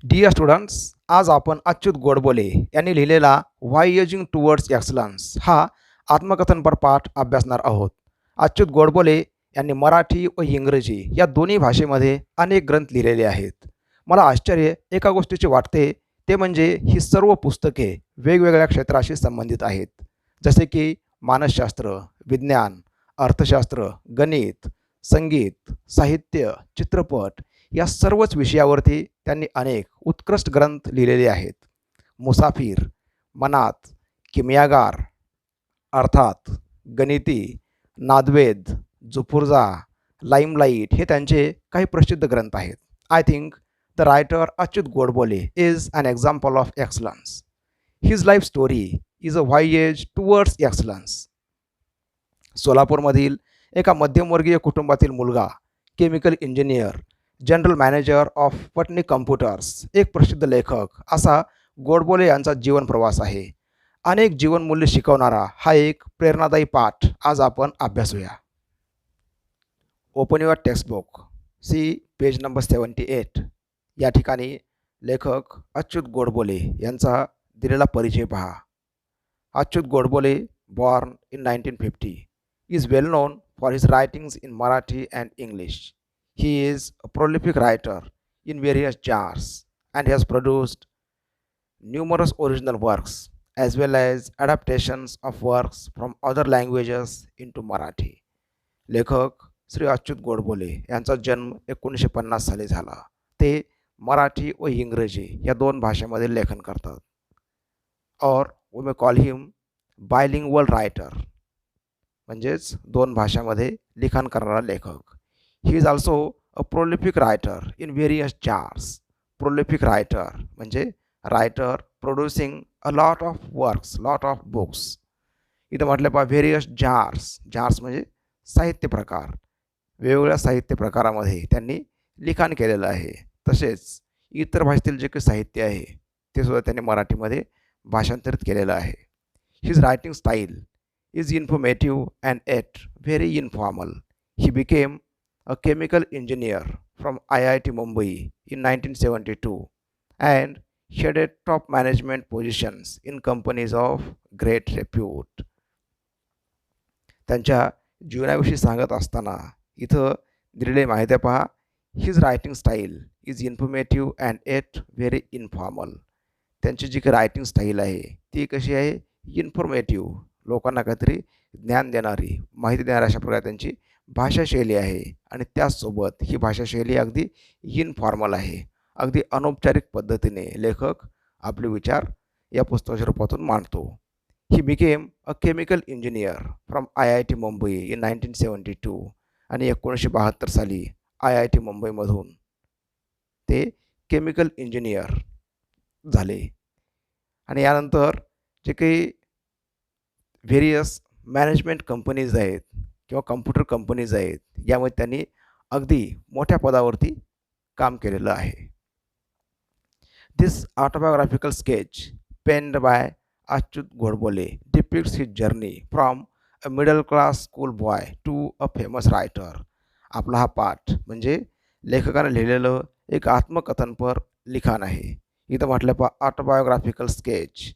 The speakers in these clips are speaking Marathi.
डिअर स्टुडंट्स, आज आपण अच्युत गोडबोले यांनी लिहिलेला व्हायेजिंग टुवर्ड्स एक्सलन्स हा आत्मकथनपर पाठ अभ्यासणार आहोत. अच्युत गोडबोले यांनी मराठी व इंग्रजी या दोन्ही भाषेमध्ये अनेक ग्रंथ लिहिलेले आहेत. मला आश्चर्य एका गोष्टीचे वाटते, ते म्हणजे ही सर्व पुस्तके वेगवेगळ्या क्षेत्राशी संबंधित आहेत. जसे की मानसशास्त्र, विज्ञान, अर्थशास्त्र, गणित, संगीत, साहित्य, चित्रपट या सर्वच विषयावरती त्यांनी अनेक उत्कृष्ट ग्रंथ लिहिलेले आहेत. मुसाफिर, मनात, किमयागार, अर्थात, गणिती, नादवेद, जुफुर्जा, लाईमलाईट हे त्यांचे काही प्रसिद्ध ग्रंथ आहेत. I think the writer Achyut Godbole is an example of excellence. His life story is a voyage towards excellence. सोलापूरमधील एका मध्यमवर्गीय कुटुंबातील मुलगा, chemical engineer, general manager of Patni computers, एक प्रसिद्ध लेखक, असा गोडबोले यांचा जीवन प्रवास आहे. अनेक जीवनमूल्य शिकवणारा हा एक प्रेरणादायी पाठ आज आपण अभ्यासूया. Open your textbook, see page number 78. या ठिकाणी लेखक अच्युत गोडबोले यांचा दिलेला परिचय पहा. Achyut Godbole, born in 1950, is well known for his writings in Marathi and English. He is a prolific writer in various genres and has produced numerous original works as well as adaptations of works from other languages into Marathi. लेखक श्री अच्युत गोडबोले यांचा जन्म 1950 साली झाला. ते मराठी व इंग्रजी या दोन भाषेमध्ये लेखन करतात. और we may call him bilingual writer, म्हणजेच दोन भाषांमध्ये लिखाण करणारा लेखक. He is also a prolific writer in various genres. Prolific writer म्हणजे writer producing a lot of works, lot of books. इथं म्हटलं पहा व्हेरियस जार्स. जार्स म्हणजे साहित्य प्रकार. वेगवेगळ्या साहित्य प्रकारामध्ये त्यांनी लिखाण केलेलं आहे. तसेच इतर भाषेतील जे काही साहित्य आहे ते सुद्धा त्यांनी मराठीमध्ये भाषांतरित केलेलं आहे. His writing style is informative and yet very informal. He became a chemical engineer from IIT Mumbai in 1972 and headed top management positions in companies of great repute. त्यांच्या जीवनाविषयी सांगत असताना इथं दिलेली माहिती पहा. His writing style is informative and at very informal. त्यांची जी काही रायटिंग स्टाईल आहे ती कशी आहे? इन्फॉर्मेटिव्ह, लोकांना काहीतरी ज्ञान देणारी, माहिती देणारी अशा प्रकारे त्यांची भाषाशैली आहे. आणि त्याचसोबत ही भाषाशैली अगदी इनफॉर्मल आहे. अगदी अनौपचारिक पद्धतीने लेखक आपले विचार या पुस्तकाच्या रूपातून मांडतो. He became a chemical engineer from IIT Mumbai in 1972. आणि 1972 साली IIT मुंबईमधून ते केमिकल इंजिनियर झाले. आणि यानंतर जे काही व्हेरियस मॅनेजमेंट कंपनीज आहेत किंवा कम्प्युटर कंपनीज आहेत यामध्ये त्यांनी अगदी मोठ्या पदावरती काम केलेलं आहे. This autobiographical sketch penned by Achyut Godbole depicts his journey from a middle class school boy to a famous writer. आपला हा पाठ म्हणजे लेखकाने लिहिलेलं एक आत्मकथनपर लिखाण आहे. इथं म्हटलं पहा ऑटोबायोग्राफिकल स्केच.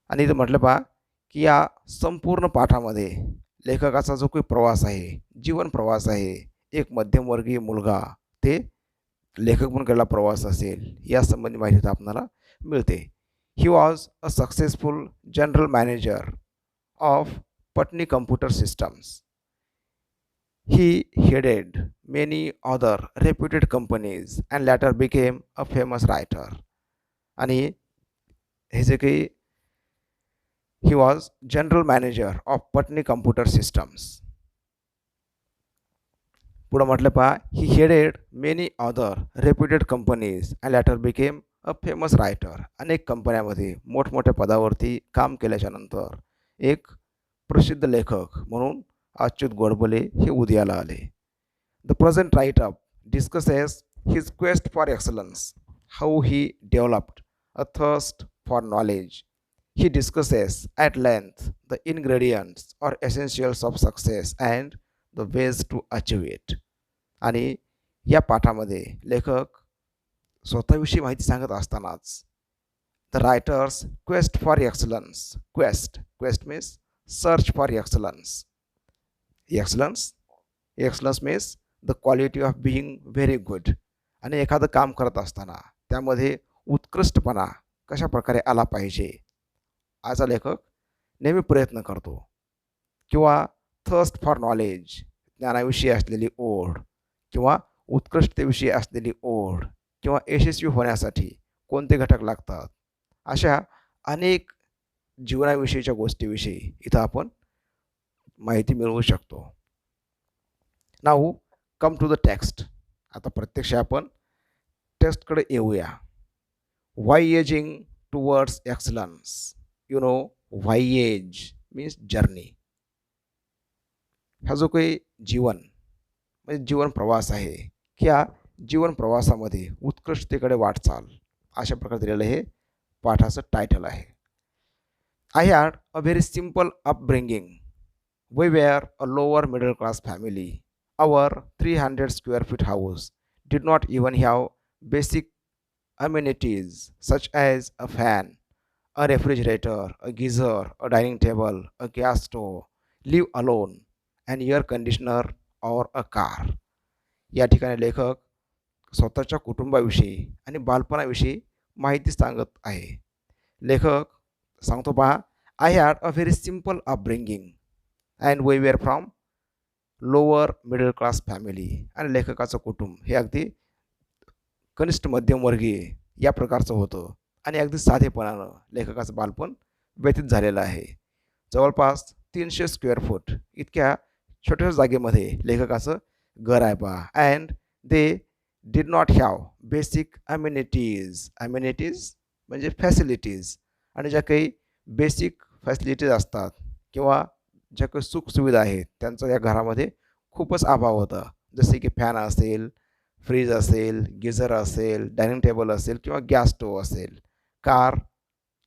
आणि इथं म्हटलं पहा की या संपूर्ण पाठामध्ये लेखकाचा जो काही प्रवास आहे, जीवन प्रवास आहे, एक मध्यमवर्गीय मुलगा ते लेखक म्हणून केलेला प्रवास असेल यासंबंधी माहिती आपल्याला मिळते. ही was a successful general manager of Patni computer systems. He headed many other reputed companies and later became a famous writer. आणि हे जे काही he was general manager of Patni Computer Systems. पुढे म्हटलं पहा he headed many other reputed companies and later became a famous writer. अनेक कंपन्यांमध्ये मोठमोठ्या पदावरती काम केल्याच्या नंतर एक प्रसिद्ध लेखक म्हणून अच्युत गोडबोले हे उदयाला आले. The present write up discusses his quest for excellence, how he developed a thirst for knowledge. He discusses at length the ingredients or essentials of success and the ways to achieve it. आणि या पाठामध्ये लेखक स्वतःविषयी माहिती सांगत असतानाच the writer's quest for excellence, quest means search for excellence. Excellence excellence means the quality of being very good. आणि एखादं काम करत असताना त्यामध्ये उत्कृष्टपणा कशा प्रकारे आला पाहिजे, याचा लेखक नेहमी प्रयत्न करतो. किंवा थर्स्ट फॉर नॉलेज, ज्ञानाविषयी असलेली ओढ किंवा उत्कृष्टतेविषयी असलेली ओढ किंवा यशस्वी होण्यासाठी कोणते घटक लागतात, अशा अनेक जीवनाविषयीच्या गोष्टीविषयी इथं आपण माहिती मिळवू शकतो. Now come to the text. आता प्रत्यक्ष आपण टेक्स्टकडे येऊया. Voyaging towards excellence. You know, voyage means journey. हा जो काही जीवन म्हणजे जीवन प्रवास आहे, या जीवन प्रवासामध्ये उत्कृष्टतेकडे वाटचाल, अशा प्रकारे दिलेलं हे पाठाचं टायटल आहे. I had a very simple upbringing. We were a lower middle class family. Our 300 square feet house did not even have basic amenities such as a fan, a refrigerator, a geyser, a dining table, a gas stove, live alone, an air conditioner or a car. या ठिकाणी लेखक स्वतःच्या कुटुंबाविषयी आणि बालपणाविषयी माहिती सांगत आहे. लेखक सांगतो पहा, I had a very simple upbringing and we were from lower middle class family. आणि लेखकाचं कुटुंब हे अगदी कनिष्ठ मध्यमवर्गीय या प्रकारचं होतं आणि अगदी साधेपणानं लेखकाचं बालपण व्यतीत झालेलं आहे. जवळपास 300 स्क्वेअर फूट इतक्या छोट्याशा जागेमध्ये लेखकाचं घर आहे पहा. And they did not have basic amenities. Amenities म्हणजे फॅसिलिटीज. आणि ज्या काही बेसिक फॅसिलिटीज असतात किंवा ज्या काही सुखसुविधा आहेत त्यांचा या घरामध्ये खूपच अभाव होता. जसे की फॅन असेल, फ्रीज असेल, गिझर असेल, डायनिंग टेबल असेल किंवा गॅस स्टोव असेल, कार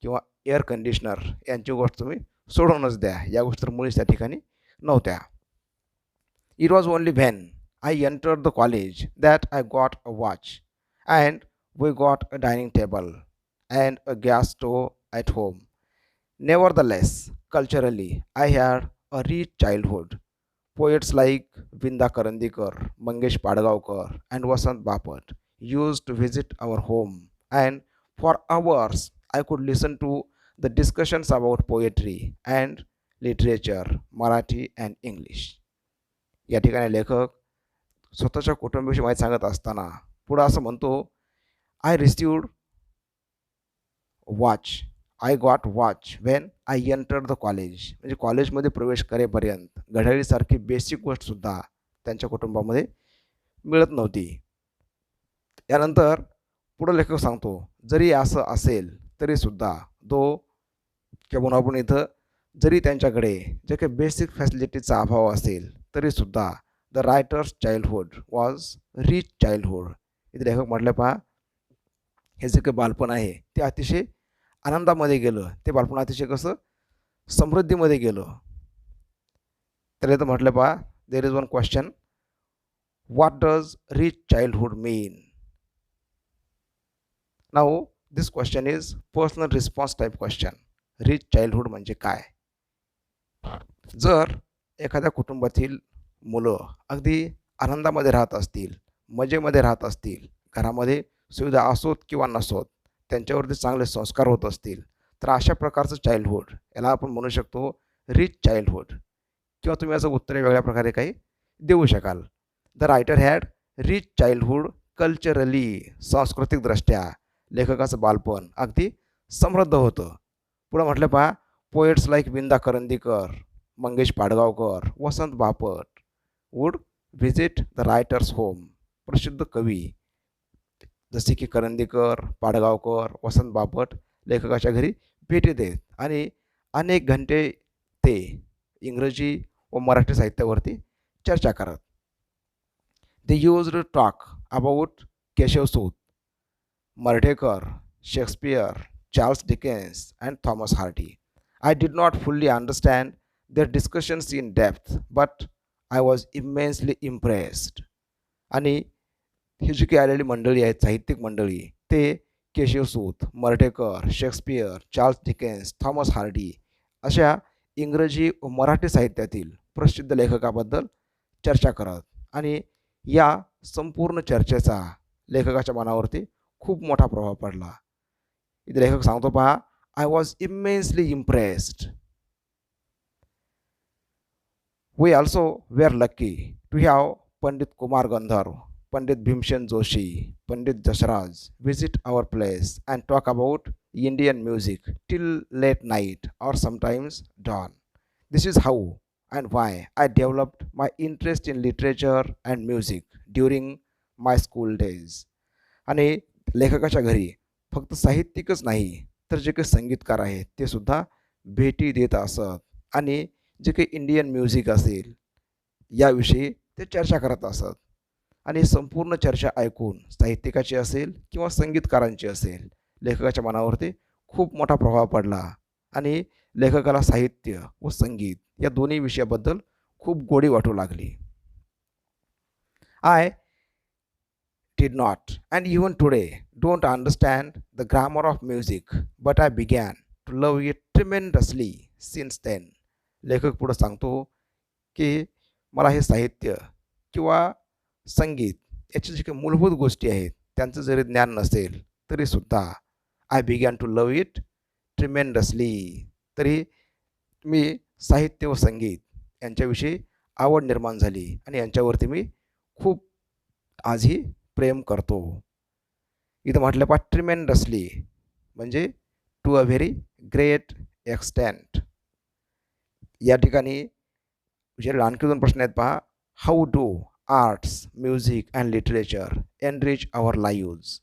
किंवा एअर कंडिशनर यांची गोष्ट तुम्ही सोडूनच द्या, या गोष्टी तर मुळीच त्या ठिकाणी नव्हत्या. It was only when I entered the college that I got a watch and we got a dining table and a gas stove at home. Nevertheless, culturally, I had a rich childhood. Poets like Vinda Karandikar, Mangesh Padgaonkar, and Vasant Bapat used to visit our home, and for hours I could listen to the discussions about poetry and literature, Marathi and English. या ठिकाणी लेखक स्वतःच्या कुटुंबाविषयी माहिती सांगत असताना पुढं असं म्हणतो, I received watch, I got watch when I entered the college. म्हणजे कॉलेजमध्ये प्रवेश करेपर्यंत घड्याळीसारखी बेसिक गोष्टसुद्धा त्यांच्या कुटुंबामध्ये मिळत नव्हती. यानंतर पुढं लेखक सांगतो, जरी असं असेल तरीसुद्धा किंवा आपण इथं जरी त्यांच्याकडे जे काही बेसिक फॅसिलिटीचा अभाव असेल तरीसुद्धा the writers childhood was rich childhood. इथे लेखक म्हटलं पहा, हे जे काही बालपण आहे ते अतिशय आनंदामध्ये गेलं, ते बालपण अतिशय कसं समृद्धीमध्ये गेलं. तर इथं म्हटलं पहा, there is one question, what does rich childhood mean. Now this question is personal response type question. Rich childhood म्हणजे काय. जर एखाद्या कुटुंबातील मुलं अगदी आनंदामध्ये राहत असतील, मजेमध्ये राहत असतील, घरामध्ये सुविधा असोत किंवा नसोत, त्यांच्यावरती चांगले संस्कार होत असतील, तर अशा प्रकारचं चाइल्डहुड याला आपण म्हणू शकतो रिच चाइल्डहुड. किंवा तुम्ही याचं उत्तर वेगळ्या प्रकारे काही देऊ शकाल. The writer had rich childhood culturally. सांस्कृतिकदृष्ट्या लेखकाचं बालपण अगदी समृद्ध होतं. पुढं म्हटलं पहा, poets like Vinda Karandikar, Mangesh Padgaonkar, Vasant Bapat would visit the writers home. प्रसिद्ध कवी जसे की करंदीकर, पाडगावकर, वसंत बापट लेखकाच्या घरी भेटी देत आणि अनेक घंटे ते इंग्रजी व मराठी साहित्यावरती चर्चा करत. They used to talk about Keshavsut, Mardhekar, Shakespeare, Charles Dickens and Thomas Hardy. I did not fully understand their discussions in depth, but I was immensely impressed. आणि ही जी काही आलेली मंडळी आहेत, साहित्यिक मंडळी, ते Keshavsut, Mardhekar, Shakespeare, Charles Dickens, Thomas Hardy अशा इंग्रजी व मराठी साहित्यातील प्रसिद्ध लेखकाबद्दल चर्चा करत आणि या संपूर्ण चर्चेचा लेखकाच्या मनावरती खूप मोठा प्रभाव पडला. इथे लेखक सांगतो पहा, I was immensely impressed. We also were lucky to have Pandit Kumar Gandharv, Pandit Bhimshen Joshi, Pandit Jashraj visit our place and talk about Indian music till late night or sometimes dawn. This is how and why I developed my interest in literature and music during my school days. आणि लेखकाच्या घरी फक्त साहित्यिकच नाही तर जे काही संगीतकार आहेत ते सुद्धा भेटी देत असत आणि जे काही इंडियन म्युझिक असेल याविषयी ते चर्चा करत असत आणि संपूर्ण चर्चा ऐकून साहित्यिकाची असेल किंवा संगीतकारांची असेल लेखकाच्या मनावरती खूप मोठा प्रभाव पडला आणि लेखकाला साहित्य व संगीत या दोन्ही विषयाबद्दल खूप गोडी वाटू लागली. I did not and even today don't understand the grammar of music, but I began to love it tremendously since then. लेखक पुढे सांगतो की मला हे साहित्य किंवा संगीत याची जी काही मूलभूत गोष्टी आहेत त्यांचं जरी ज्ञान नसेल तरीसुद्धा I began to love it tremendously, तरी मी साहित्य व संगीत यांच्याविषयी आवड निर्माण झाली आणि यांच्यावरती मी खूप आजही प्रेम करतो. इथं म्हटलं पहा ट्रिमेंडसली म्हणजे to a very great extent. या ठिकाणी विचारलेले आणखी दोन प्रश्न आहेत पहा. How do arts, music and literature enrich our lives.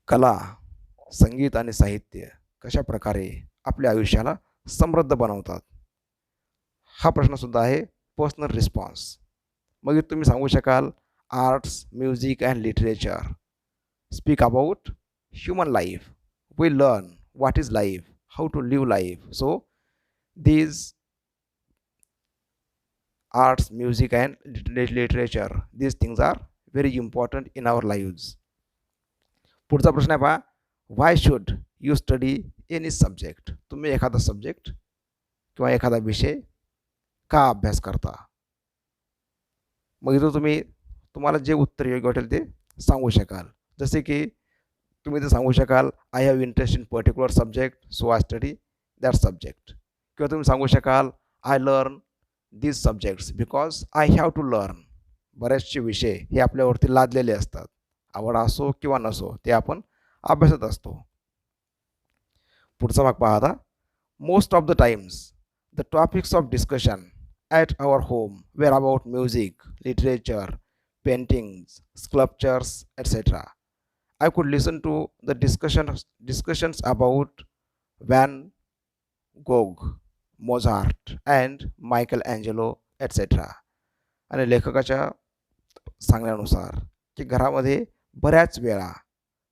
कला, संगीत आणि साहित्य कशा प्रकारे आपल्या आयुष्याला समृद्ध बनवतात, हा प्रश्नसुद्धा आहे पर्सनल रिस्पॉन्स. मग तुम्ही सांगू शकाल arts, music and literature speak about human life. We learn what is life, how to live life. So these arts, music and literature, these things are very important in our lives. पुढचा प्रश्न आहे पहा, why should you study any subject. तुम्ही एखादा सब्जेक्ट किंवा एखादा विषय का अभ्यास करता. मग इथं तुम्हाला जे उत्तर योग्य वाटेल ते सांगू शकाल. जसे की तुम्ही ते सांगू शकाल I have interest in particular subject so I study that subject. किंवा तुम्ही सांगू शकाल I learn these subjects because I have to learn. बरेचसे विषय हे आपल्यावरती लादलेले असतात, आवड असो किंवा नसो ते आपण अभ्यासत असतो. पुढचा भाग पहा आता. Most of the times the topics of discussion at our home were about music, literature, paintings, sculptures etc. I could listen to the discussions about Van Gogh, Mozart and Michelangelo etc. आणि लेखकाच्या सांगण्यानुसार की घरामध्ये बऱ्याच वेळा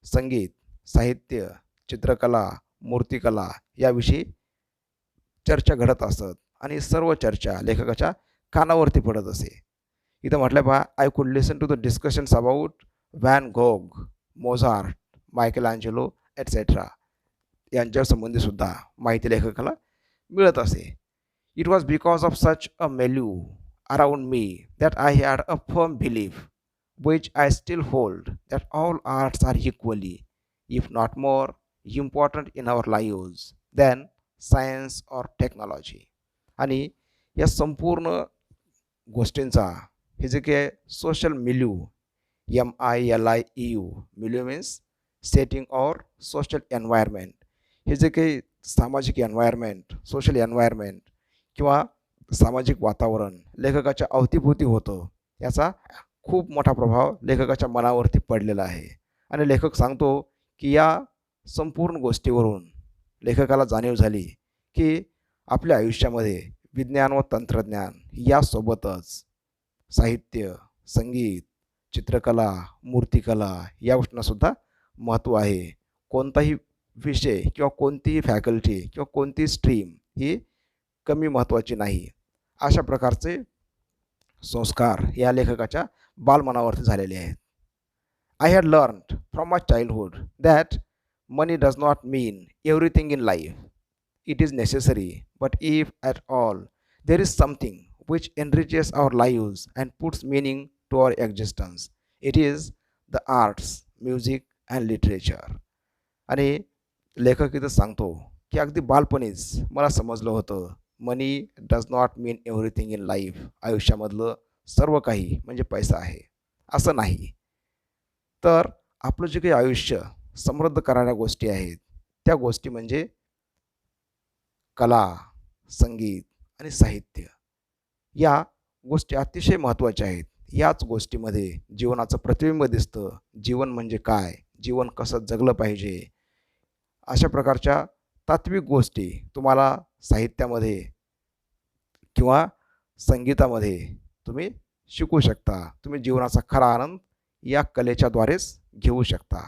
संगीत, साहित्य, चित्रकला, मूर्तिकला याविषयी चर्चा घडत असत आणि सर्व चर्चा लेखकाच्या कानावरती पडत असे. इथं म्हटलं पहा I could listen to the discussions about Van Gogh, Mozart, Michelangelo etc. यांच्या संबंधी सुद्धा माहिती लेखकाला मिळत असे. It was because of such a milieu around me that I had a firm belief which I still hold that all arts are equally, if not more, important in our lives than science or technology. आणि या संपूर्ण गोष्टींचा हे जे काही social milieu MILIEU milieu means setting or social environment, हे जे काही सामाजिक एन्व्हायरमेंट, सोशल एन्व्हायरमेंट किंवा सामाजिक वातावरण लेखकाच्या अवतीभोवती होतं याचा खूप मोठा प्रभाव लेखकाच्या मनावरती पडलेला आहे. आणि लेखक सांगतो की या संपूर्ण गोष्टीवरून लेखकाला जाणीव झाली की आपल्या आयुष्यामध्ये विज्ञान व तंत्रज्ञान यासोबतच साहित्य, संगीत, चित्रकला, मूर्तिकला या गोष्टींनासुद्धा महत्त्व आहे. कोणताही विषय किंवा कोणतीही फॅकल्टी किंवा कोणतीही स्ट्रीम ही कमी महत्त्वाची नाही. अशा प्रकारचे संस्कार या लेखकाच्या बालमनावरती झालेले आहेत. I had learned from my childhood that money does not mean everything in life. It is necessary, but if at all there is something which enriches our lives and puts meaning to our existence, it is the arts, music, and literature. आणि लेखक इथं सांगतो की अगदी बालपणीच मला समजलं होतं, money does not mean everything in life. आयुष्यामधलं सर्व काही म्हणजे पैसा आहे असं नाही. तर आपलं जे काही आयुष्य समृद्ध करणाऱ्या गोष्टी आहेत त्या गोष्टी म्हणजे कला, संगीत आणि साहित्य. या गोष्टी अतिशय महत्त्वाच्या आहेत. याच गोष्टीमध्ये जीवनाचं प्रतिबिंब दिसतं. जीवन म्हणजे काय, जीवन कसं जगलं पाहिजे, अशा प्रकारच्या तात्विक गोष्टी तुम्हाला साहित्यामध्ये किंवा संगीतामध्ये तुम्ही शिकू शकता. तुम्ही जीवनाचा खरा आनंद या कलेच्याद्वारेच घेऊ शकता.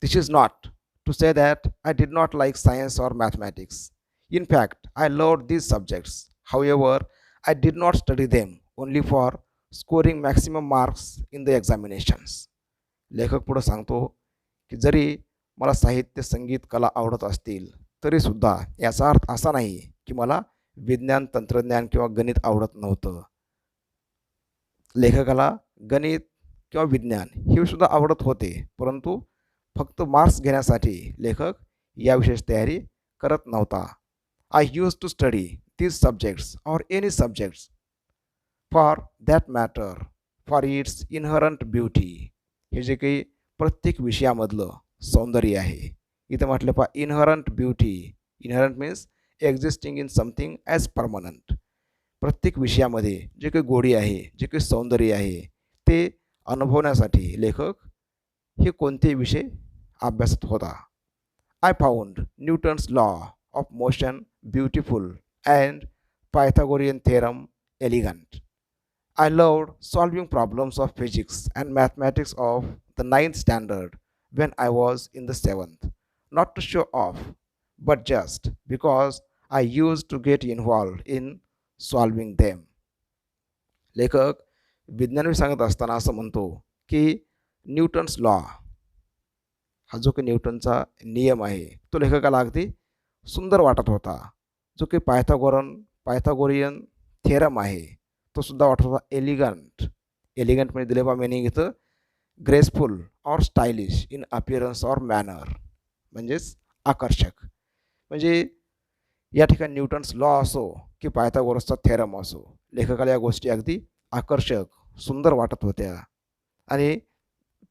This is not to say that I did not like science or mathematics. In fact, I loved these subjects. However, I did not study them only for scoring maximum marks in the examinations. लेखक पुढे सांगतो की जरी मला साहित्य, संगीत, कला आवडत असतील तरीसुद्धा याचा अर्थ असा नाही की मला विज्ञान, तंत्रज्ञान किंवा गणित आवडत नव्हतं. लेखकाला गणित किंवा विज्ञान हे सुद्धा आवडत होते, परंतु फक्त मार्क्स घेण्यासाठी लेखक याविषयी तयारी करत नव्हता. I use to study these subjects or any subjects for that matter for its inherent beauty. हे जे काही प्रत्येक विषयामधलं सौंदर्य आहे, इथं म्हटलं पहा inherent beauty. Inherent means existing in something as permanent. प्रत्येक विषयामध्ये जे काही गोडी आहे, जे काही सौंदर्य आहे ते अनुभवण्यासाठी लेखक हे कोणते विषय अभ्यासत होता. I found Newton's law of motion beautiful and Pythagorean theorem elegant. I loved solving problems of physics and mathematics of the ninth standard when I was in the 7th, not to show off, but just because I used to get involved in solving them. लेखक विज्ञान सांगत असताना असं म्हणतो की न्यूटन्स लॉ हा जो काही न्यूटनचा नियम आहे तो लेखकाला अगदी सुंदर वाटत होता. जो काही पायथागोरियन थेरम आहे तो सुद्धा वाटत होता एलिगंट. एलिगंट म्हणजे दिले बा मिनिंग इथं graceful or stylish in appearance or manner, म्हणजेच आकर्षक. म्हणजे या ठिकाणी न्यूटन्स लॉ असो की पायथागोरसचा थेरम असो, लेखकाला या गोष्टी अगदी आकर्षक, सुंदर वाटत होत्या. आणि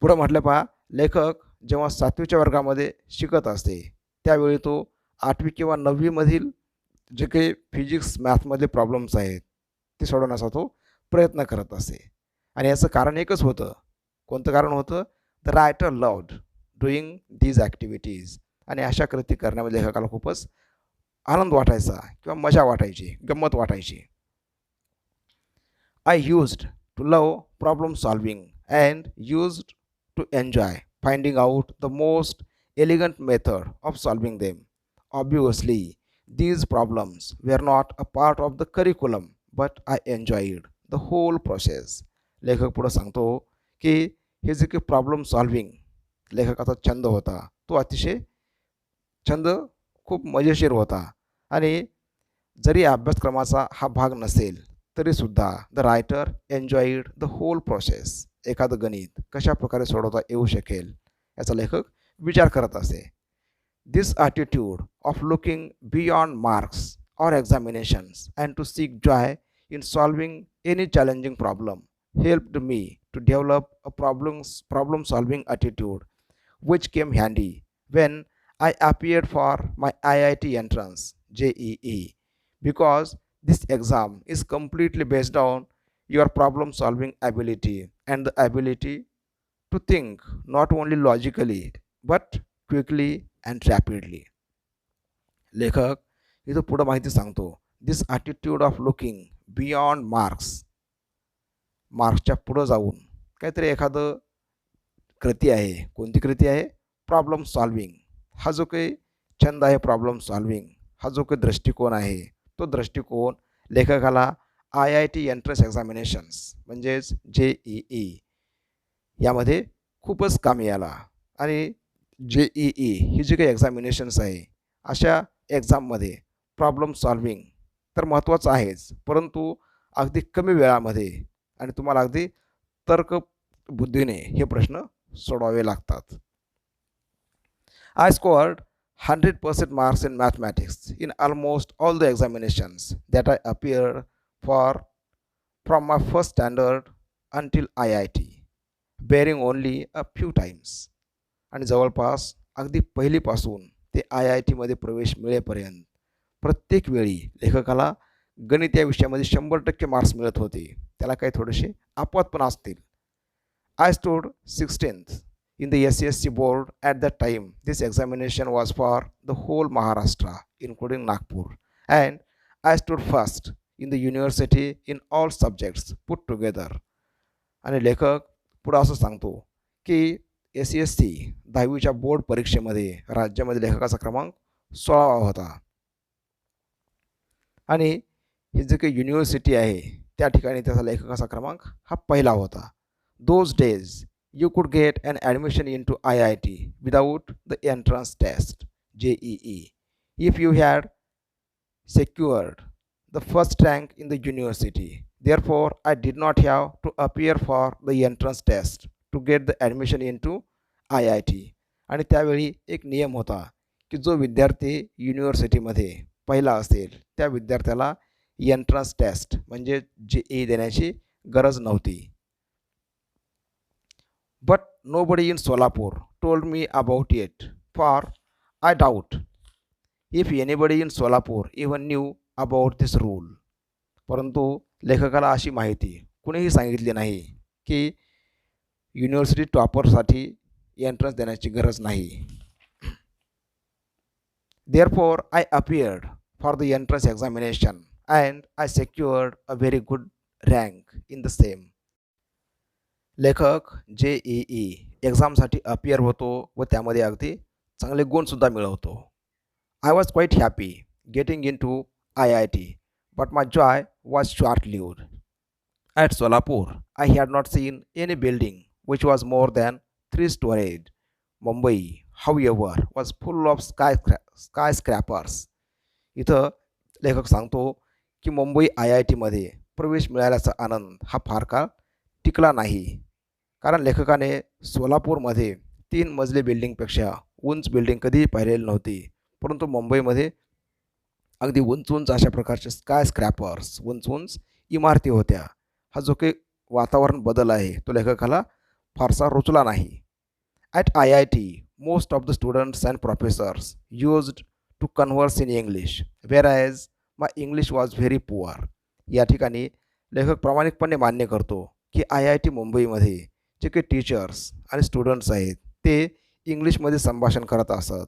पुढं म्हटलं पहा, लेखक जेव्हा 7वीच्या वर्गामध्ये शिकत असते त्यावेळी तो 8वी किंवा 9वीमधील जे काही फिजिक्स, मॅथमधले प्रॉब्लेम्स आहेत ते सोडवण्याचा तो प्रयत्न करत असे. आणि याचं कारण एकच होतं. कोणतं कारण होतं? The writer loved doing these activities. आणि अशा कृती करण्यामध्ये लेखकाला खूपच आनंद वाटायचा किंवा मजा वाटायची, गंमत वाटायची. I used to love problem solving and used to enjoy finding out the most elegant method of solving them. Obviously, these problems were not a part of the curriculum, but I enjoyed the whole process. लेखक पुढे सांगतो की हे जे काही प्रॉब्लेम सॉल्विंग लेखकाचा छंद होता तो अतिशय छंद खूप मजेशीर होता. आणि जरी अभ्यासक्रमाचा हा भाग नसेल तरीसुद्धा the writer enjoyed the whole process. एखादं गणित कशा प्रकारे सोडवता येऊ शकेल याचा लेखक विचार करत असे. This attitude of looking beyond marks or examinations and to seek joy in solving any challenging problem helped me to develop a problem solving attitude which came handy when I appeared for my IIT entrance JEE because this exam is completely based on your problem solving ability and the ability to think not only logically but quickly and rapidly. लेखक इथं पुढं माहिती सांगतो. दिस ॲटिट्यूड ऑफ लुकिंग बियॉन्ड मार्क्सच्या पुढं जाऊन काहीतरी एखादं कृती आहे. कोणती कृती आहे? Problem solving. हा जो काही छंद आहे प्रॉब्लेम सॉल्विंग, हा जो काही दृष्टिकोन आहे तो दृष्टिकोन लेखकाला IIT एंट्रन्स एक्झामिनेशन्स म्हणजेच JEE यामध्ये खूपच कामी आला. आणि JEE ही जी काही एक्झामिनेशन्स आहे अशा एक्झाममध्ये प्रॉब्लेम सॉल्व्हिंग तर महत्त्वाचं आहेच, परंतु अगदी कमी वेळामध्ये आणि तुम्हाला अगदी तर्कबुद्धीने हे प्रश्न सोडवावे लागतात. I scored 100% marks in mathematics in almost all the examinations that I appeared for from my first standard until IIT, bearing only a few times. आणि जवळपास अगदी पहिलीपासून ते IITमध्ये प्रवेश मिळेपर्यंत प्रत्येक वेळी लेखकाला गणित या विषयामध्ये 100% मार्क्स मिळत होते. त्याला काही थोडेसे अपवाद पण असतील. I stood 16th in the SSC board at that time. This examination was for the whole Maharashtra, including Nagpur, and I stood first in the university in all subjects put together. आणि लेखक पुढं असं सांगतो की SSC 10वीच्या बोर्ड परीक्षेमध्ये राज्यामध्ये लेखकाचा क्रमांक 16वा होता. आणि ही जी काही युनिव्हर्सिटी आहे त्या ठिकाणी त्याचा लेखकाचा क्रमांक हा पहिला होता. Those days you could get an admission into IIT without the entrance test, JEE, if you had secured the first rank in the university. Therefore, I did not have to appear for the entrance test to get the admission into IIT. आणि त्यावेळी एक नियम होता की जो विद्यार्थी युनिव्हर्सिटीमध्ये पहिला असेल त्या विद्यार्थ्याला एंट्रन्स टेस्ट म्हणजे JEE देण्याची गरज नव्हती. But nobody in Solapur told me about it, for I doubt if anybody in Solapur even knew about this rule. परंतु लेखकाला अशी माहिती कुणीही सांगितली नाही की युनिव्हर्सिटी टॉपरसाठी एंट्रन्स देण्याची गरज नाही. Therefore, I appeared for the entrance examination and I secured a very good rank in the same. लेखक JEE एक्झामसाठी अपियर होतो व त्यामध्ये अगदी चांगले गुणसुद्धा मिळवतो. I was quite happy getting in to IIT, but my joy was short lived. At Solapur I had not seen any building which was more than 3 stories. Mumbai however was full of skyscrapers. इथं लेखक सांगतो की मुंबई IITमध्ये प्रवेश मिळाल्याचा आनंद हा फार काळ टिकला नाही, कारण लेखकाने सोलापूरमध्ये 3 मजली बिल्डिंगपेक्षा उंच बिल्डिंग कधीही पाहिलेली नव्हती, परंतु मुंबईमध्ये अगदी उंच उंच अशा प्रकारचे स्काय स्क्रॅपर्स उंच उंच इमारती होत्या. हा जो काही वातावरण बदल आहे तो लेखकाला फारसा रुचला नाही. At IIT most of the students and professors used to converse in English, whereas my English was very poor. या ठिकाणी लेखक प्रामाणिकपणे मान्य करतो की IIT मुंबईमध्ये जे काही टीचर्स आणि स्टुडंट्स आहेत ते इंग्लिशमध्ये संभाषण करत असत,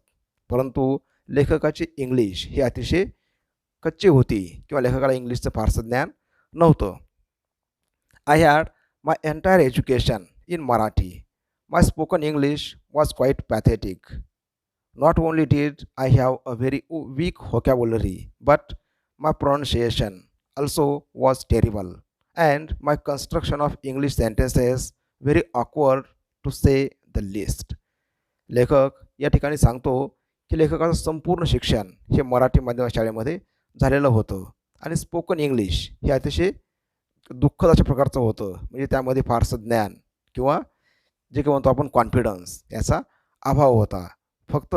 परंतु लेखकाची इंग्लिश ही अतिशय कच्ची होती किंवा लेखकाला इंग्लिशचं फारसं ज्ञान नव्हतं. I had my entire education in Marathi. My spoken English was quite pathetic. Not only did I have a very weak vocabulary, but my pronunciation also was terrible, and my construction of English sentences very awkward to say the least. लेखक या ठिकाणी सांगतो की लेखकाचं संपूर्ण शिक्षण हे मराठी माध्यम शाळेमध्ये झालेलं होतं आणि स्पोकन इंग्लिश हे अतिशय दुःखद अशा प्रकारचं होतं, म्हणजे त्यामध्ये फारसं ज्ञान किंवा जे काही म्हणतो आपण कॉन्फिडन्स याचा अभाव होता. फक्त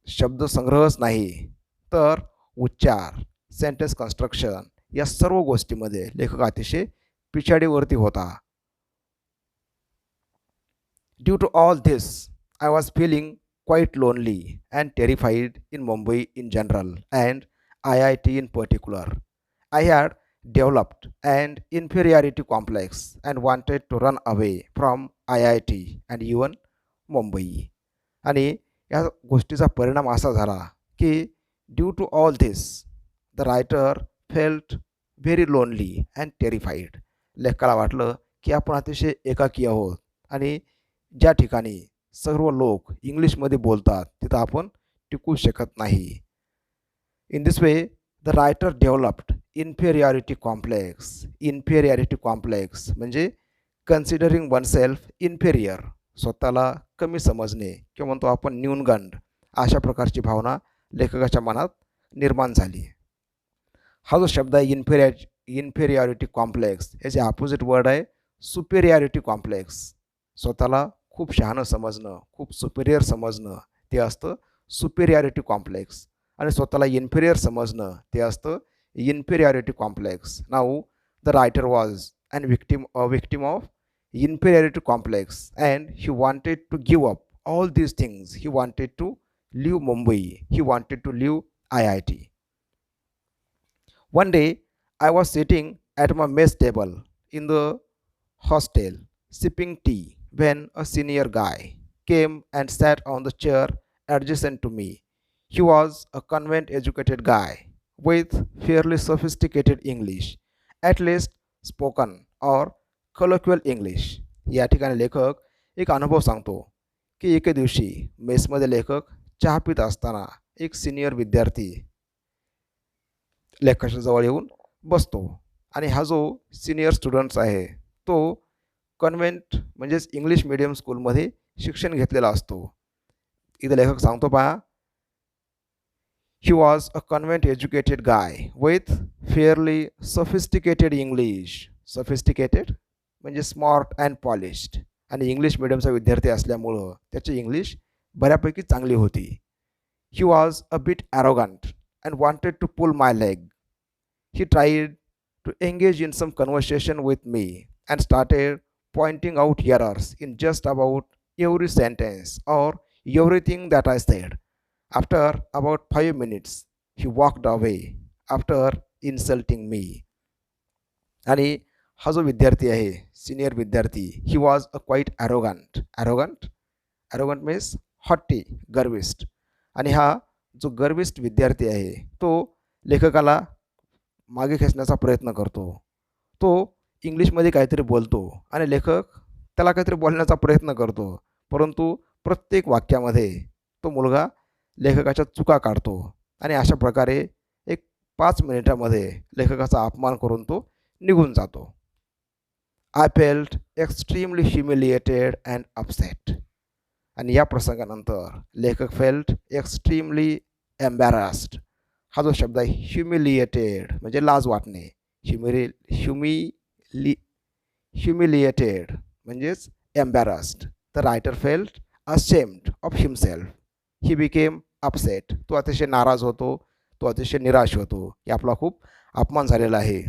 शब्दसंग्रहच नाही तर उच्चार, सेंटेन्स कन्स्ट्रक्शन या सर्व गोष्टीमध्ये लेखक अतिशय पिछाडीवरती होता. Due to all this I was feeling quite lonely and terrified in Mumbai in general and IIT in particular. I had developed an inferiority complex and wanted to run away from IIT and even Mumbai. आणि या गोष्टीचा परिणाम असा झाला की due to all this the writer felt very lonely and terrified. लेखकाला वाटलं की आपण अतिशय एकाकी आहोत आणि ज्या ठिकाणी सर्व लोक इंग्लिशमध्ये बोलतात तिथं आपण टिकू शकत नाही. In this way, the writer developed inferiority complex. Inferiority complex म्हणजे कन्सिडरिंग वन सेल्फ इन्फेरियर, स्वतःला कमी समजणे किंवा म्हणतो आपण न्यूनगंड, अशा प्रकारची भावना लेखकाच्या मनात निर्माण झाली. हा जो शब्द आहे इन्फेरियरिटी कॉम्प्लेक्स, याचे अपोजिट वर्ड आहे सुपेरियरिटी कॉम्प्लेक्स. स्वतःला खूप शहाणं समजणं, खूप सुपेरियर समजणं, ते असतं सुपेरियरिटी कॉम्प्लेक्स. आणि स्वतःला इन्फेरियर समजणं, ते असतं inferiority complex. Now the writer was and victim of inferiority complex, and he wanted to give up all these things. He wanted to leave Mumbai, he wanted to leave IIT. One day I was sitting at my mess table in the hostel sipping tea when a senior guy came and sat on the chair adjacent to me. He was a convent educated guy with fairly sophisticated English, at least spoken or colloquial English. या ठिकाणी लेखक एक अनुभव सांगतो की एके दिवशी मेसमध्ये लेखक चहा पित असताना एक सिनियर विद्यार्थी लेखकाच्या जवळ येऊन बसतो. आणि हा जो सिनियर स्टुडंट्स आहे तो कन्व्हेंट म्हणजेच इंग्लिश मीडियम स्कूलमध्ये शिक्षण घेतलेला असतो. इथं लेखक सांगतो पहा, he was a convent educated guy with fairly sophisticated English. Sophisticated म्हणजे स्मार्ट अँड पॉलिश्ड, आणि इंग्लिश मिडियमचा विद्यार्थी असल्यामुळं त्याची इंग्लिश बऱ्यापैकी चांगली होती. He was a bit arrogant and wanted to pull my leg. He tried to engage in some conversation with me and started pointing out errors in just about every sentence or everything that I said. After about 5 minutes he walked away after insulting me. आणि हा जो विद्यार्थी आहे सिनियर विद्यार्थी, he was a quite arrogant means haughty, गर्विस्ट. आणि हा जो गर्विस्ट विद्यार्थी आहे तो लेखकाला मागे खेचण्याचा प्रयत्न करतो. तो इंग्लिशमध्ये काहीतरी बोलतो आणि लेखक त्याला काहीतरी बोलण्याचा प्रयत्न करतो, परंतु प्रत्येक वाक्यामध्ये तो मुलगा लेखकाच्या चुका काढतो. आणि अशा प्रकारे एक 5 मिनिटामध्ये लेखकाचा अपमान करून तो निघून जातो. I felt extremely humiliated and upset. आणि या प्रसंगानंतर लेखक फेल्ट एक्स्ट्रीमली एम्बॅरस्ड. हा जो शब्द आहे ह्युमिलिएटेड म्हणजे लाज वाटणे, ह्युमिलिएटेड म्हणजेच embarrassed. The writer felt ashamed of himself. He became upset. तो अतिशय नाराज होतो, तो अतिशय निराश होतो की आपला खूप अपमान झालेला आहे.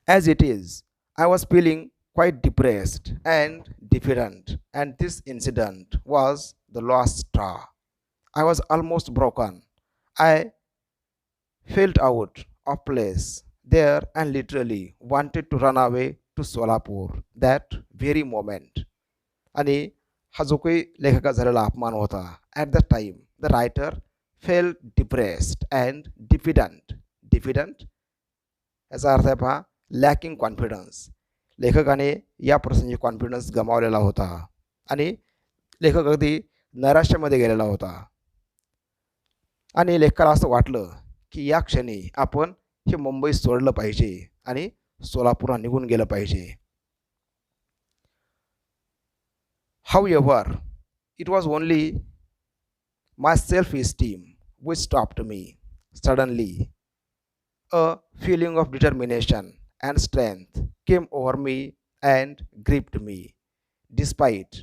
As it is I was feeling quite depressed and diffident, and this incident was the last straw. I was almost broken. I felt out of place there and literally wanted to run away to Solapur that very moment. आणि हा जो काही लेखकाचा झालेला अपमान होता, at the time the writer felt depressed and diffident याचा अर्थ आहे पहा लॅकिंग कॉन्फिडन्स. लेखकाने या प्रसंगी कॉन्फिडन्स गमावलेला होता आणि लेखक अगदी नैराश्यामध्ये गेलेला होता. आणि लेखकाला असं वाटलं की या क्षणी आपण हे मुंबई सोडलं पाहिजे आणि सोलापूरला निघून गेलं पाहिजे. However, it was only my self-esteem which stopped me. Suddenly, a feeling of determination and strength came over me and gripped me. Despite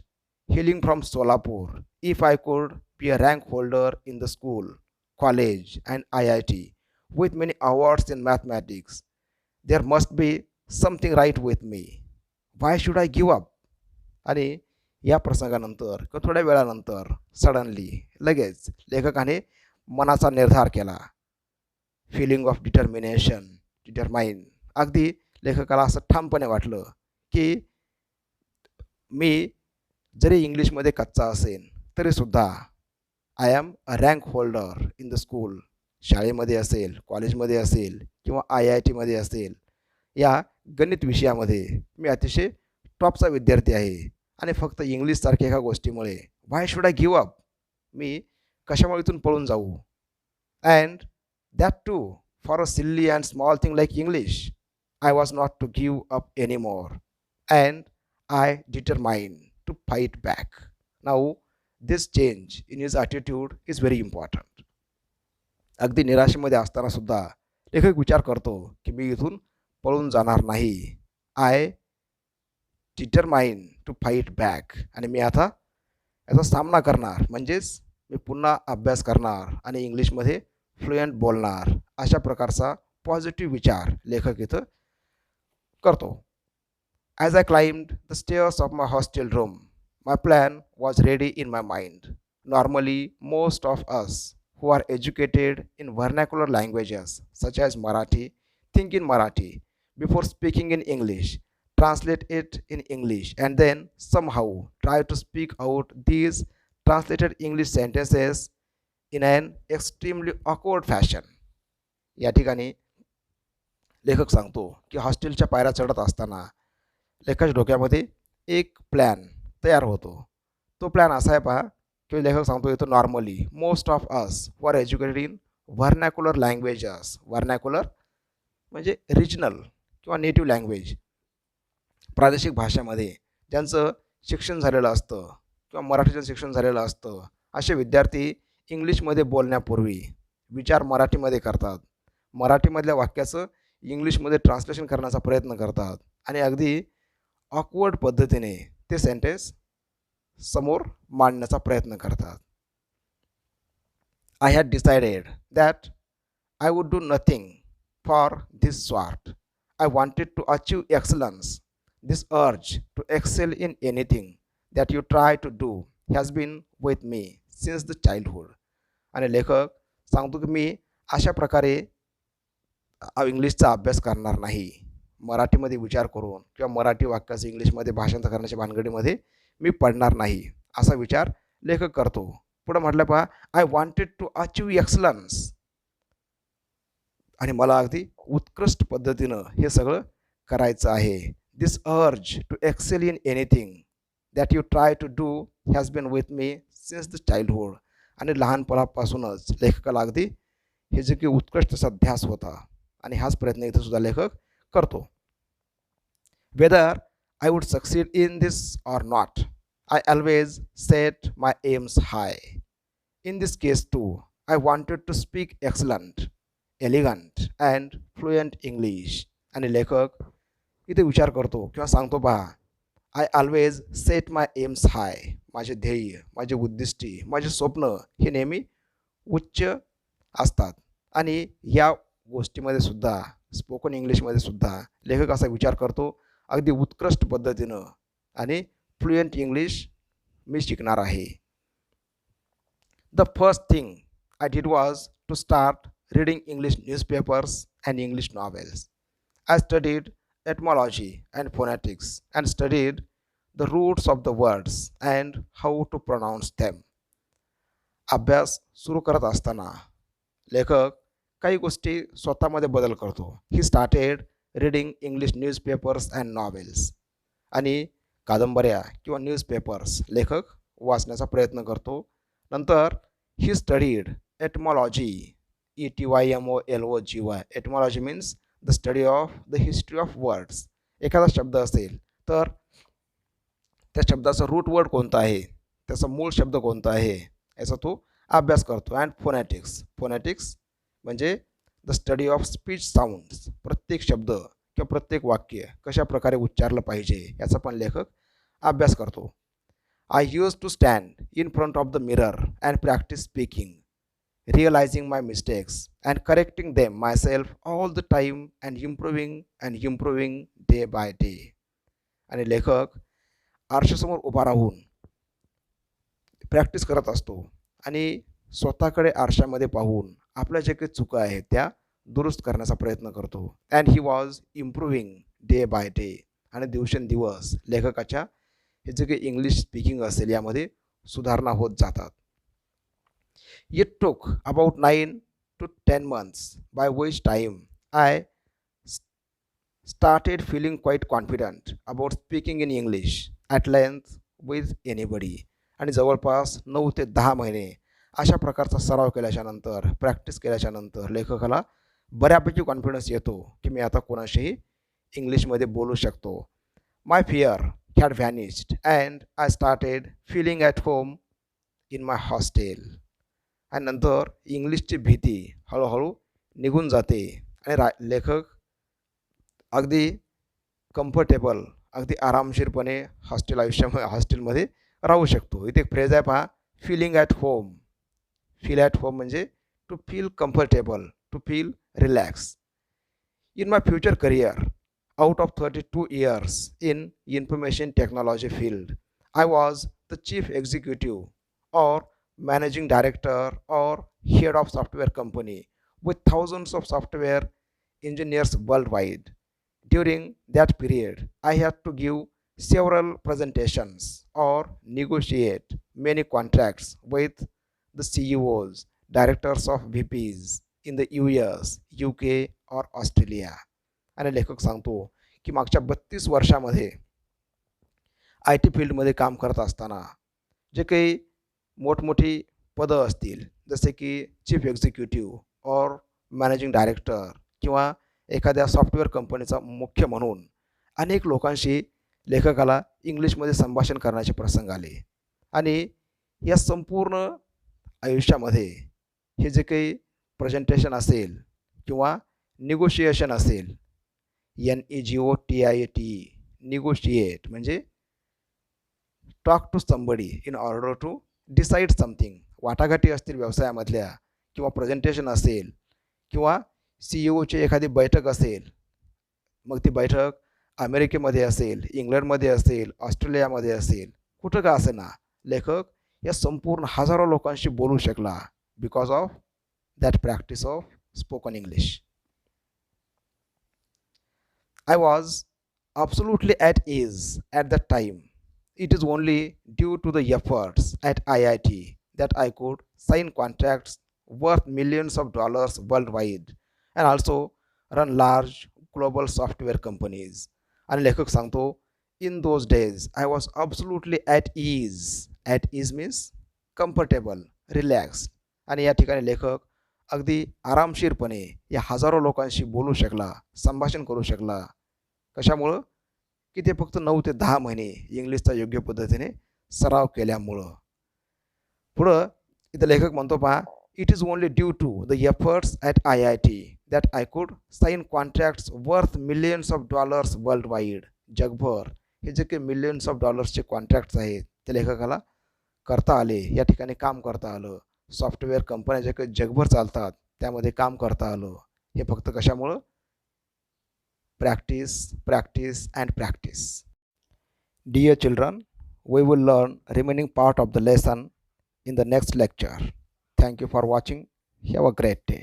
hailing from Solapur, if I could be a rank holder in the school, college, and IIT with many awards in mathematics, there must be something right with me. Why should I give up? आणि या प्रसंगानंतर किंवा थोड्या वेळानंतर लगेच लेखकाने मनाचा निर्धार केला. Feeling of determine. अगदी लेखकाला असं ठामपणे वाटलं की मी जरी इंग्लिशमध्ये कच्चा असेल तरीसुद्धा I am a rank holder in the school. शाळेमध्ये असेल, कॉलेजमध्ये असेल किंवा IITमध्ये असेल, या गणित विषयामध्ये मी अतिशय टॉपचा विद्यार्थी आहे. आणि फक्त इंग्लिशसारख्या एका गोष्टीमुळे व्हाय शुड आय गिव्ह अप, मी कशामुळे इथून पळून जाऊ. And That too, for a silly and small thing like English. I was not to give up anymore. And I determined to fight back. Now, this change in his attitude is very important. अगदी निराशेमध्ये असताना सुद्धा लेखक विचार करतो की मी इथून पळून जाणार नाही. I determine to fight back आणि मी आता याचा सामना करणार म्हणजेच मी पुन्हा अभ्यास करणार आणि इंग्लिशमध्ये फ्लुएंट बोलणार अशा प्रकारचा पॉझिटिव्ह विचार लेखक इथं करतो. As I climbed the stairs of my hostel room, my plan was ready in my mind. Normally, most of us who are educated in vernacular languages such as Marathi think in Marathi before speaking in English, translate it in English, and then somehow try to speak out these translated English sentences in an extremely awkward fashion. या ठिकाणी लेखक सांगतो की हॉस्टेलच्या पायऱ्या चढत असताना लेखकाच्या डोक्यामध्ये एक प्लॅन तयार होतो. तो प्लॅन असा आहे पहा की लेखक सांगतो इथं normally most of us for educated in vernacular languages. Vernacular म्हणजे रिजनल किंवा नेटिव्ह लँग्वेज, प्रादेशिक भाषेमध्ये ज्यांचं शिक्षण झालेलं असतं किंवा मराठीचं शिक्षण झालेलं असतं असे विद्यार्थी इंग्लिशमध्ये बोलण्यापूर्वी विचार मराठीमध्ये करतात. मराठीमधल्या वाक्याचं इंग्लिशमध्ये ट्रान्सलेशन करण्याचा प्रयत्न करतात आणि अगदी ऑकवर्ड पद्धतीने ते सेंटेन्स समोर मांडण्याचा प्रयत्न करतात. I had decided that I would do nothing for this sort. I wanted to achieve excellence. This urge to excel in anything that you try to do has been with me since the childhood. आणि लेखक सांगतो की मी अशा प्रकारे इंग्लिशचा अभ्यास करणार नाही. मराठीमध्ये विचार करून किंवा मराठी वाक्याचं इंग्लिशमध्ये भाषांतर करण्याच्या भानगडीमध्ये मी पडणार नाही असा विचार लेखक करतो. पुढं म्हटलं पहा, I wanted to achieve excellence आणि मला अगदी उत्कृष्ट पद्धतीनं हे सगळं करायचं आहे. This urge to excel in anything that you try to do has been with me since the childhood. आणि लहानपणापासूनच लेखकाला अगदी हे जे की उत्कृष्ट असा ध्यास होता आणि हाच प्रयत्न इथं सुद्धा लेखक करतो. Whether I would succeed in this or not, I always set my aims high. In this case too I wanted to speak excellent, elegant and fluent English. आणि लेखक इथे विचार करतो किंवा सांगतो पहा, I always set my aims high. माझे ध्येय, माझे उद्दिष्टी, माझे स्वप्न हे नेहमी उच्च असतात. आणि या गोष्टीमध्ये सुद्धा स्पोकन इंग्लिशमध्ये सुद्धा लेखक असा विचार करतो अगदी उत्कृष्ट पद्धतीनं आणि फ्लुएंट इंग्लिश मी शिकणार आहे. The first thing I did was to start reading English newspapers and English novels. I studied etymology and phonetics and studied the roots of the words and how to pronounce them. अभ्यास सुरू करत असताना लेखक काही गोष्टी स्वतःमध्ये बदल करतो. He started reading English newspapers and novels. आणि कादंबऱ्या किंवा न्यूजपेपर्स लेखक वाचण्याचा प्रयत्न करतो. नंतर he studied etymology, ETYMOLOGY. Etymology means the study of the history of words. एखादा शब्द असेल तर त्या शब्दाचा रूट वर्ड कोणता आहे, त्याचा मूळ शब्द कोणता आहे याचा तो अभ्यास करतो. अँड फोनॅटिक्स. फोनॅटिक्स म्हणजे the study of speech sounds. प्रत्येक शब्द किंवा प्रत्येक वाक्य कशा प्रकारे उच्चारलं पाहिजे याचा पण लेखक अभ्यास करतो. I use to stand in front of the mirror and practise speaking, realizing my mistakes and correcting them myself all the time and improving day by day. आणि लेखक आरशासमोर उभा राहून प्रॅक्टिस करत असतो आणि स्वतःकडे आरशामध्ये पाहून आपल्या जे काही चुका आहेत त्या दुरुस्त करण्याचा प्रयत्न करतो. And he was improving day by day. आणि दिवसेंदिवस लेखकाच्या हे जे काही इंग्लिश स्पीकिंग असेल यामध्ये सुधारणा होत जातात. It took about 9 to 10 months, by which time I started feeling quite confident about speaking in English at length with anybody. आणि जवळपास 9 ते 10 महिने अशा प्रकारचा सराव केल्याच्यानंतर प्रॅक्टिस केल्याच्यानंतर लेखकाला बऱ्यापैकी कॉन्फिडन्स येतो की मी आता कोणाशीही इंग्लिशमध्ये बोलू शकतो. My fear had vanished and I started feeling at home in my hostel. आणि नंतर इंग्लिशची भीती हळूहळू निघून जाते आणि लेखक अगदी कम्फर्टेबल अगदी आरामशीरपणे हॉस्टेलमध्ये राहू शकतो. इथे एक फ्रेज आहे पहा, feeling at home. Feel at home म्हणजे to feel comfortable, to feel relax. In my future career, out of 32 years in information technology field, I was the chief executive or managing director or head of software company with thousands of software engineers worldwide. During that period, I had to give several presentations or negotiate many contracts with the CEOs, directors of VPs in the US, UK or Australia. आणि लेखक सांगतो की मागच्या 32 वर्षामध्ये आय टी फील्डमध्ये काम करत असताना जे काही मोठमोठी पदं असतील, जसे की चीफ एक्झिक्युटिव्ह और मॅनेजिंग डायरेक्टर किंवा एखाद्या सॉफ्टवेअर कंपनीचा मुख्य म्हणून अनेक लोकांशी लेखकाला इंग्लिशमध्ये संभाषण करण्याचे प्रसंग आले. आणि या संपूर्ण आयुष्यामध्ये हे जे काही प्रेझेंटेशन असेल किंवा निगोशिएशन असेल, NEGOTIATE, निगोशिएट म्हणजे talk to somebody in order to decide something. वाटाघाटी असतील व्यवसायामधल्या किंवा प्रेझेंटेशन असेल किंवा CEO ची एखादी बैठक असेल, मग ती बैठक अमेरिकेमध्ये असेल, इंग्लंडमध्ये असेल, ऑस्ट्रेलियामध्ये असेल, कुठं का असेना, लेखक या संपूर्ण हजारो लोकांशी बोलू शकला because of that practice of spoken English. I was absolutely at ease at that time. It is only due to the efforts at IIT that I could sign contracts worth millions of dollars worldwide and also run large global software companies. आणि लेखक सांगतो, in those days I was absolutely at ease. At ease means comfortable, relaxed. आणि या ठिकाणी लेखक अगदी आरामशीरपणे या हजारो लोकांशी बोलू शकला, संभाषण करू शकला. कशामुळं? की ते फक्त 9 ते 10 महिने इंग्लिशचा योग्य पद्धतीने सराव केल्यामुळं. पुढं इथं लेखक म्हणतो पहा, it is only due to the efforts at IIT that I could sign contracts worth millions of dollars worldwide. जगभर हे जे काही मिलियन्स ऑफ डॉलर्सचे कॉन्ट्रॅक्ट्स आहेत ते लेखकाला करता आले, या ठिकाणी काम करता आलं. सॉफ्टवेअर कंपन्या जे काही जगभर चालतात त्यामध्ये काम करता आलं. हे फक्त कशामुळं? Practice, practice and practice. Dear children, we will learn remaining part of the lesson in the next lecture. Thank you for watching. Have a great day.